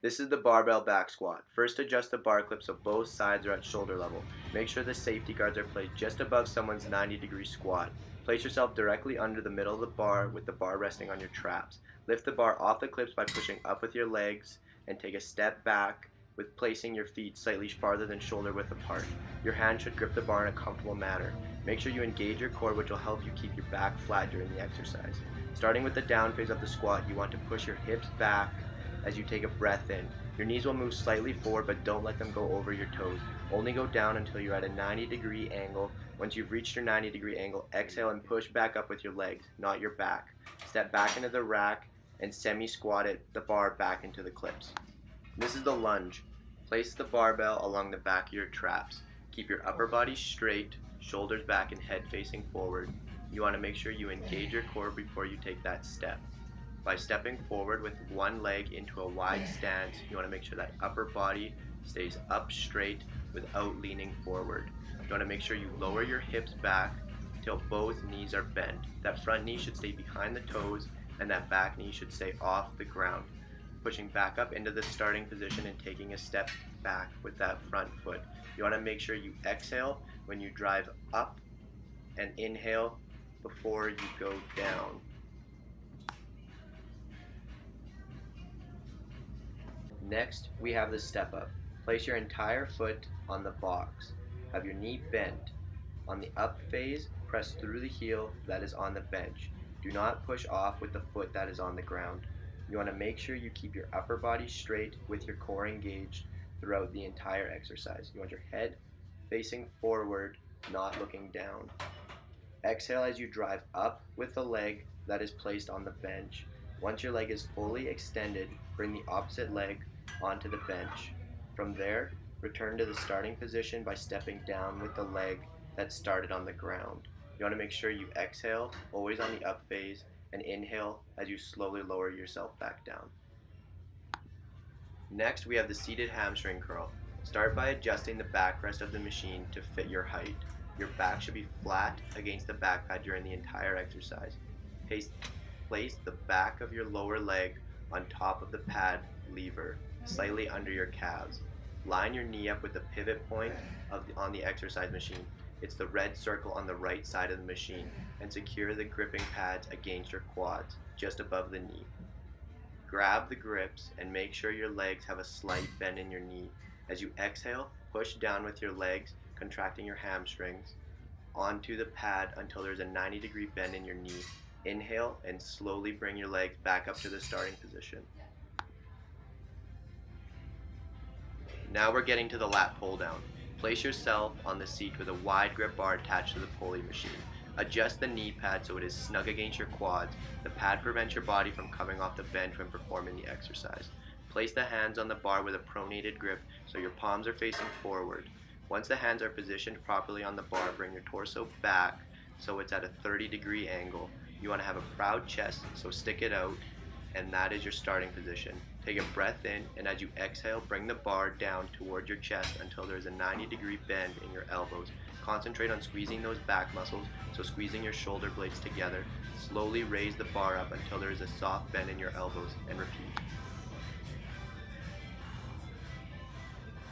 This is the barbell back squat. First, adjust the bar clip so both sides are at shoulder level. Make sure the safety guards are placed just above someone's 90-degree squat. Place yourself directly under the middle of the bar with the bar resting on your traps. Lift the bar off the clips by pushing up with your legs and take a step back with placing your feet slightly farther than shoulder width apart. Your hand should grip the bar in a comfortable manner. Make sure you engage your core, which will help you keep your back flat during the exercise. Starting with the down phase of the squat, you want to push your hips back as you take a breath in. Your knees will move slightly forward, but don't let them go over your toes. Only go down until you're at a 90-degree angle. Once you've reached your 90-degree angle, exhale and push back up with your legs, not your back. Step back into the rack and semi-squat it, the bar back into the clips. This is the lunge. Place the barbell along the back of your traps. Keep your upper body straight, shoulders back and head facing forward. You want to make sure you engage your core before you take that step. By stepping forward with one leg into a wide stance, you want to make sure that upper body stays up straight without leaning forward. You want to make sure you lower your hips back till both knees are bent. That front knee should stay behind the toes and that back knee should stay off the ground. Pushing back up into the starting position and taking a step back with that front foot. You want to make sure you exhale when you drive up and inhale before you go down. Next, we have the step up. Place your entire foot on the box. Have your knee bent. On the up phase, press through the heel that is on the bench. Do not push off with the foot that is on the ground. You want to make sure you keep your upper body straight with your core engaged throughout the entire exercise. You want your head facing forward, not looking down. Exhale as you drive up with the leg that is placed on the bench. Once your leg is fully extended, bring the opposite leg onto the bench. From there, return to the starting position by stepping down with the leg that started on the ground. You want to make sure you exhale, always on the up phase, and inhale as you slowly lower yourself back down. Next, we have the seated hamstring curl. Start by adjusting the backrest of the machine to fit your height. Your back should be flat against the back pad during the entire exercise. Place the back of your lower leg on top of the pad lever, slightly under your calves. Line your knee up with the pivot point on the exercise machine. It's the red circle on the right side of the machine, and secure the gripping pads against your quads, just above the knee. Grab the grips and make sure your legs have a slight bend in your knee. As you exhale, push down with your legs, contracting your hamstrings, onto the pad until there's a 90-degree bend in your knee. Inhale and slowly bring your legs back up to the starting position. Now we're getting to the lat pull down. Place yourself on the seat with a wide grip bar attached to the pulley machine. Adjust the knee pad so it is snug against your quads. The pad prevents your body from coming off the bench when performing the exercise. Place the hands on the bar with a pronated grip so your palms are facing forward. Once the hands are positioned properly on the bar, bring your torso back so it's at a 30-degree angle. You want to have a proud chest, so stick it out, and that is your starting position. Take a breath in, and as you exhale, bring the bar down toward your chest until there's a 90-degree bend in your elbows. Concentrate on squeezing those back muscles, so squeezing your shoulder blades together. Slowly raise the bar up until there is a soft bend in your elbows, and repeat.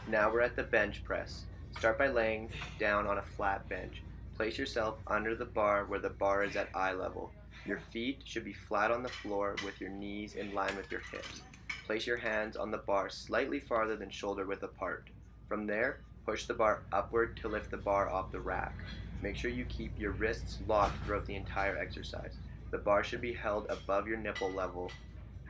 Now we're at the bench press. Start by laying down on a flat bench. Place yourself under the bar where the bar is at eye level. Your feet should be flat on the floor with your knees in line with your hips. Place your hands on the bar slightly farther than shoulder width apart. From there, push the bar upward to lift the bar off the rack. Make sure you keep your wrists locked throughout the entire exercise. The bar should be held above your nipple level.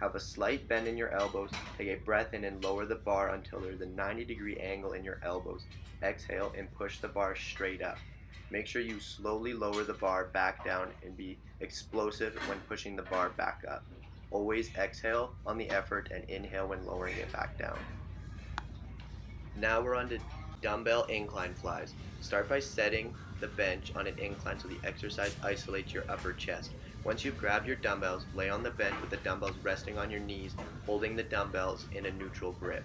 Have a slight bend in your elbows. Take a breath in and lower the bar until there is a 90-degree angle in your elbows. Exhale and push the bar straight up. Make sure you slowly lower the bar back down and be explosive when pushing the bar back up. Always exhale on the effort and inhale when lowering it back down. Now we're on to dumbbell incline flies. Start by setting the bench on an incline so the exercise isolates your upper chest. Once you've grabbed your dumbbells, lay on the bench with the dumbbells resting on your knees, holding the dumbbells in a neutral grip.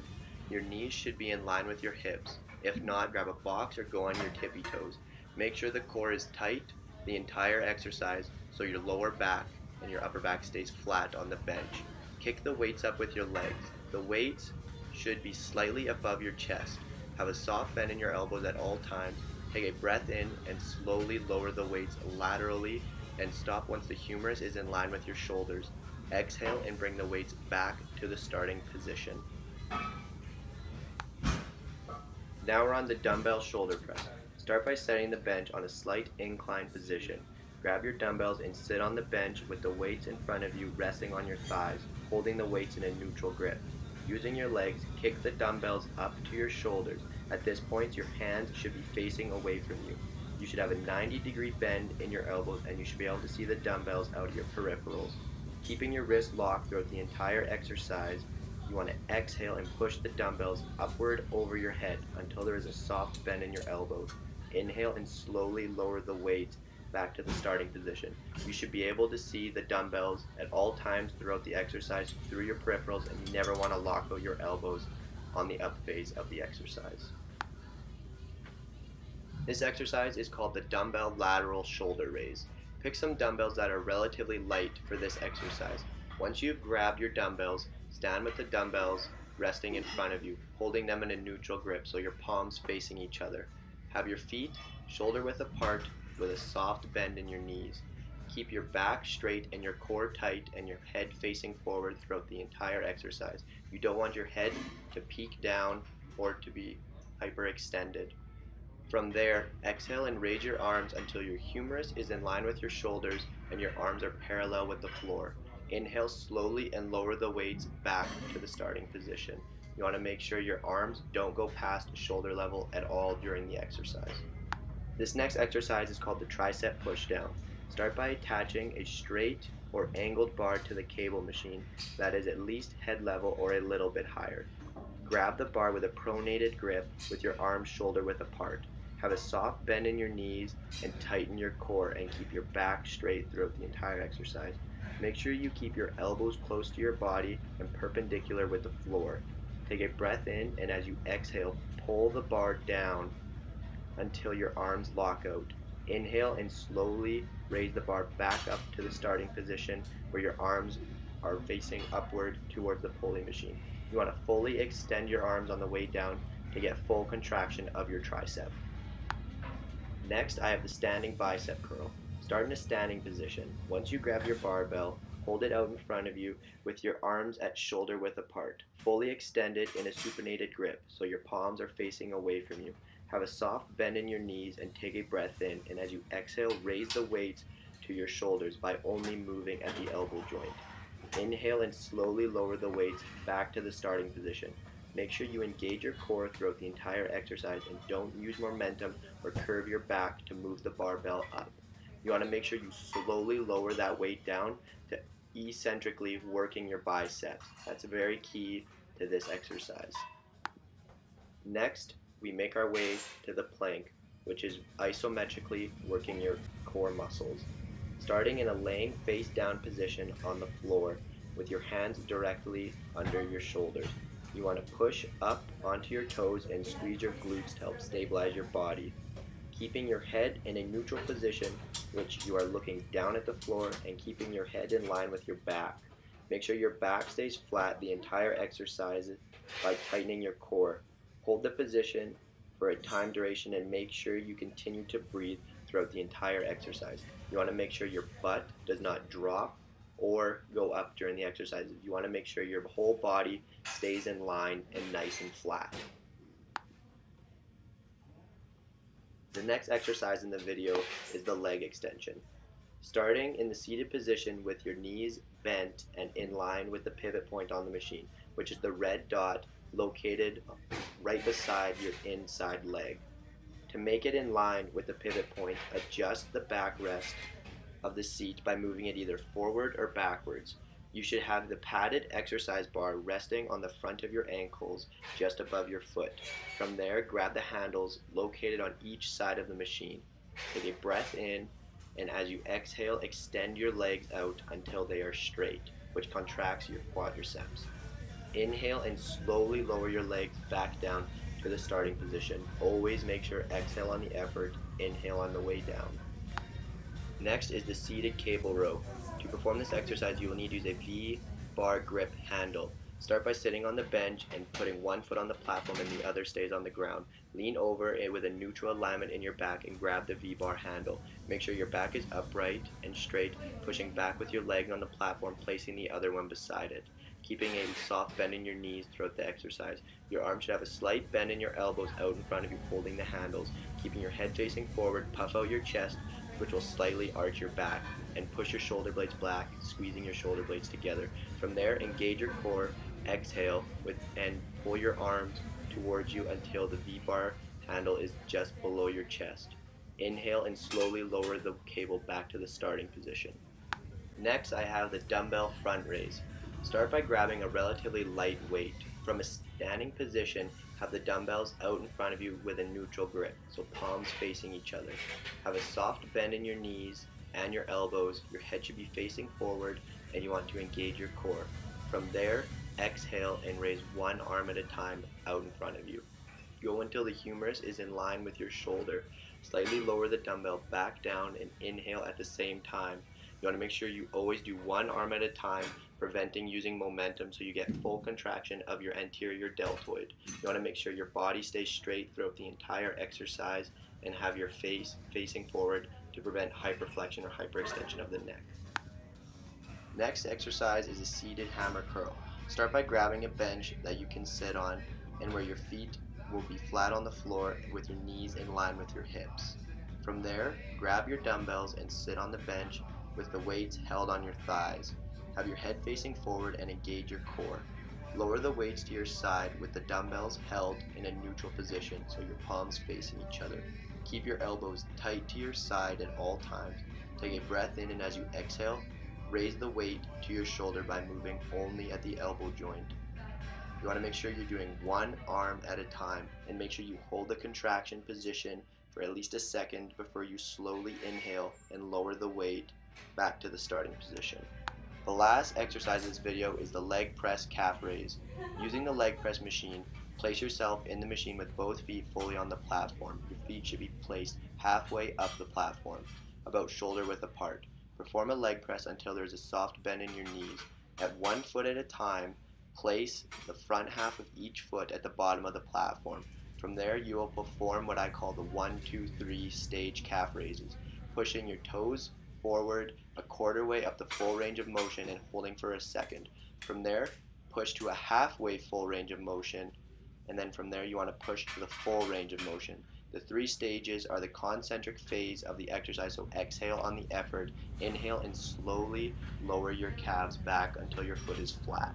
Your knees should be in line with your hips. If not, grab a box or go on your tippy toes. Make sure the core is tight the entire exercise so your lower back and your upper back stays flat on the bench. Kick the weights up with your legs. The weights should be slightly above your chest. Have a soft bend in your elbows at all times. Take a breath in and slowly lower the weights laterally and stop once the humerus is in line with your shoulders. Exhale and bring the weights back to the starting position. Now we're on the dumbbell shoulder press. Start by setting the bench on a slight incline position. Grab your dumbbells and sit on the bench with the weights in front of you resting on your thighs, holding the weights in a neutral grip. Using your legs, kick the dumbbells up to your shoulders. At this point, your hands should be facing away from you. You should have a 90-degree bend in your elbows and you should be able to see the dumbbells out of your peripherals. Keeping your wrists locked throughout the entire exercise, you want to exhale and push the dumbbells upward over your head until there is a soft bend in your elbows. Inhale and slowly lower the weight back to the starting position. You should be able to see the dumbbells at all times throughout the exercise through your peripherals, and you never want to lock out your elbows on the up phase of the exercise. This exercise is called the dumbbell lateral shoulder raise. Pick some dumbbells that are relatively light for this exercise. Once you've grabbed your dumbbells, stand with the dumbbells resting in front of you, holding them in a neutral grip so your palms facing each other. Have your feet shoulder width apart with a soft bend in your knees. Keep your back straight and your core tight and your head facing forward throughout the entire exercise. You don't want your head to peek down or to be hyperextended. From there, exhale and raise your arms until your humerus is in line with your shoulders and your arms are parallel with the floor. Inhale slowly and lower the weights back to the starting position. You want to make sure your arms don't go past shoulder level at all during the exercise. This next exercise is called the tricep pushdown. Start by attaching a straight or angled bar to the cable machine that is at least head level or a little bit higher. Grab the bar with a pronated grip with your arms shoulder width apart. Have a soft bend in your knees and tighten your core and keep your back straight throughout the entire exercise. Make sure you keep your elbows close to your body and perpendicular with the floor. Take a breath in and as you exhale, pull the bar down until your arms lock out. Inhale and slowly raise the bar back up to the starting position where your arms are facing upward towards the pulley machine. You want to fully extend your arms on the way down to get full contraction of your tricep. Next, I have the standing bicep curl. Start in a standing position. Once you grab your barbell, hold it out in front of you with your arms at shoulder width apart. Fully extended in a supinated grip so your palms are facing away from you. Have a soft bend in your knees and take a breath in, and as you exhale, raise the weights to your shoulders by only moving at the elbow joint. Inhale and slowly lower the weights back to the starting position. Make sure you engage your core throughout the entire exercise and don't use momentum or curve your back to move the barbell up. You want to make sure you slowly lower that weight down to eccentrically working your biceps. That's very key to this exercise. Next, we make our way to the plank, which is isometrically working your core muscles. Starting in a laying face down position on the floor with your hands directly under your shoulders. You want to push up onto your toes and squeeze your glutes to help stabilize your body. Keeping your head in a neutral position, which you are looking down at the floor and keeping your head in line with your back. Make sure your back stays flat the entire exercise by tightening your core. Hold the position for a time duration and make sure you continue to breathe throughout the entire exercise. You want to make sure your butt does not drop or go up during the exercise. You want to make sure your whole body stays in line and nice and flat. The next exercise in the video is the leg extension. Starting in the seated position with your knees bent and in line with the pivot point on the machine, which is the red dot located right beside your inside leg. To make it in line with the pivot point, adjust the backrest of the seat by moving it either forward or backwards. You should have the padded exercise bar resting on the front of your ankles just above your foot. From there, grab the handles located on each side of the machine. Take a breath in, and as you exhale, extend your legs out until they are straight, which contracts your quadriceps. Inhale and slowly lower your legs back down to the starting position. Always make sure exhale on the effort, inhale on the way down. Next is the seated cable row. To perform this exercise, you will need to use a V-bar grip handle. Start by sitting on the bench and putting one foot on the platform and the other stays on the ground. Lean over it with a neutral alignment in your back and grab the V-bar handle. Make sure your back is upright and straight, pushing back with your leg on the platform, placing the other one beside it. Keeping a soft bend in your knees throughout the exercise. Your arms should have a slight bend in your elbows out in front of you, holding the handles. Keeping your head facing forward, puff out your chest, which will slightly arch your back, and push your shoulder blades back, squeezing your shoulder blades together. From there, engage your core. Exhale and pull your arms towards you until the V-bar handle is just below your chest. Inhale and slowly lower the cable back to the starting position. Next, I have the dumbbell front raise. Start by grabbing a relatively light weight. From a standing position, have the dumbbells out in front of you with a neutral grip, so palms facing each other. Have a soft bend in your knees and your elbows. Your head should be facing forward and you want to engage your core. From there, exhale and raise one arm at a time out in front of you. Go until the humerus is in line with your shoulder. Slightly lower the dumbbell back down and inhale at the same time. You want to make sure you always do one arm at a time, preventing using momentum so you get full contraction of your anterior deltoid. You want to make sure your body stays straight throughout the entire exercise and have your face facing forward to prevent hyperflexion or hyperextension of the neck. Next exercise is a seated hammer curl. Start by grabbing a bench that you can sit on and where your feet will be flat on the floor with your knees in line with your hips. From there, grab your dumbbells and sit on the bench with the weights held on your thighs. Have your head facing forward and engage your core. Lower the weights to your side with the dumbbells held in a neutral position so your palms facing each other. Keep your elbows tight to your side at all times. Take a breath in and as you exhale, raise the weight to your shoulder by moving only at the elbow joint. You want to make sure you're doing one arm at a time and make sure you hold the contraction position for at least a second before you slowly inhale and lower the weight back to the starting position. The last exercise in this video is the leg press calf raise. Using the leg press machine, place yourself in the machine with both feet fully on the platform. Your feet should be placed halfway up the platform, about shoulder width apart. Perform a leg press until there is a soft bend in your knees. At 1 foot at a time, place the front half of each foot at the bottom of the platform. From there, you will perform what I call the 1, 2, 3 stage calf raises, pushing your toes forward a quarter way up the full range of motion and holding for a second. From there, push to a halfway full range of motion, and then from there you want to push to the full range of motion. The 3 stages are the concentric phase of the exercise, so exhale on the effort, inhale and slowly lower your calves back until your foot is flat.